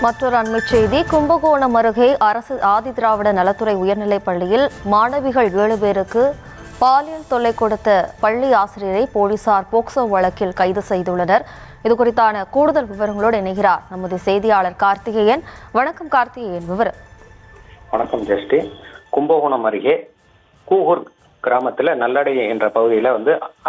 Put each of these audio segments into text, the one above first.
மற்றொரு அண்மைச் செய்தி. கும்பகோணம் அருகே அரசு ஆதிதிராவிட நலத்துறை உயர்நிலைப் பள்ளியில் மாணவிகள் 7 பேருக்கு பாலியல் தொல்லை கொடுத்த பள்ளி ஆசிரியரை போலீசார் போக்சோ வழக்கில் கைது செய்துள்ளனர். இதுகுறித்தான கூடுதல் விவரங்களோடு இணைகிறார் நமது செய்தியாளர் கார்த்திகேயன். வணக்கம் கார்த்திகேயன், விவரம். வணக்கம் ஜெஸ்டி. கும்பகோணம் அருகே கூகூர் கிராமத்தில் நல்லடை என்ற பகுதியில்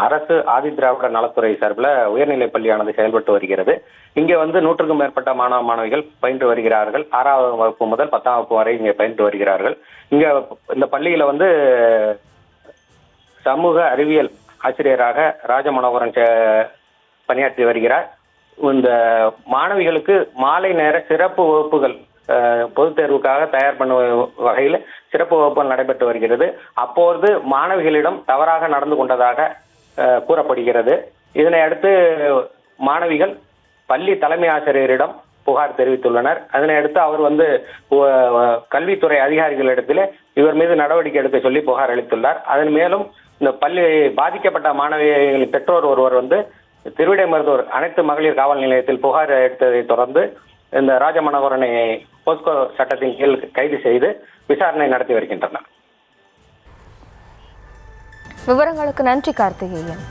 அரசு ஆதிதிராவிட நலத்துறை சார்பில் உயர்நிலைப் பள்ளியானது செயல்பட்டு வருகிறது. இங்கே 100க்கும் மேற்பட்ட மாணவ மாணவிகள் பயின்று வருகிறார்கள். 6ஆம் வகுப்பு முதல் 10ஆம் வகுப்பு வரை இங்கே பயின்று வருகிறார்கள். இங்கே இந்த பள்ளியில் சமூக அறிவியல் ஆசிரியராக ராஜமனோகரன் பணியாற்றி வருகிறார். இந்த மாணவிகளுக்கு மாலை நேர சிறப்பு வகுப்புகள் பொதுத் தேர்வுக்காக தயார் பண்ணும் வகையில் சிறப்பு வகுப்புகள் நடைபெற்று வருகிறது. அப்போது மாணவிகளிடம் தவறாக நடந்து கொண்டதாக கூறப்படுகிறது. இதனை அடுத்து மாணவிகள் பள்ளி தலைமை ஆசிரியரிடம் புகார் தெரிவித்துள்ளனர். அதனை அடுத்து அவர் கல்வித்துறை அதிகாரிகளிடத்தில் இவர் மீது நடவடிக்கை எடுக்க சொல்லி புகார் அளித்துள்ளார். அதன் மேலும் இந்த பள்ளி பாதிக்கப்பட்ட மாணவிகளின் பெற்றோர் ஒருவர் திருவிடைமருதூர் அனைத்து மகளிர் காவல் நிலையத்தில் புகார் எடுத்ததை தொடர்ந்து இந்த ராஜமனோகரனை போஸ்கோ சட்டத்தின் கீழ் கைது செய்து விசாரணை நடத்தி வருகின்றனர். விவரங்களுக்கு நன்றி கார்த்திகேயன்.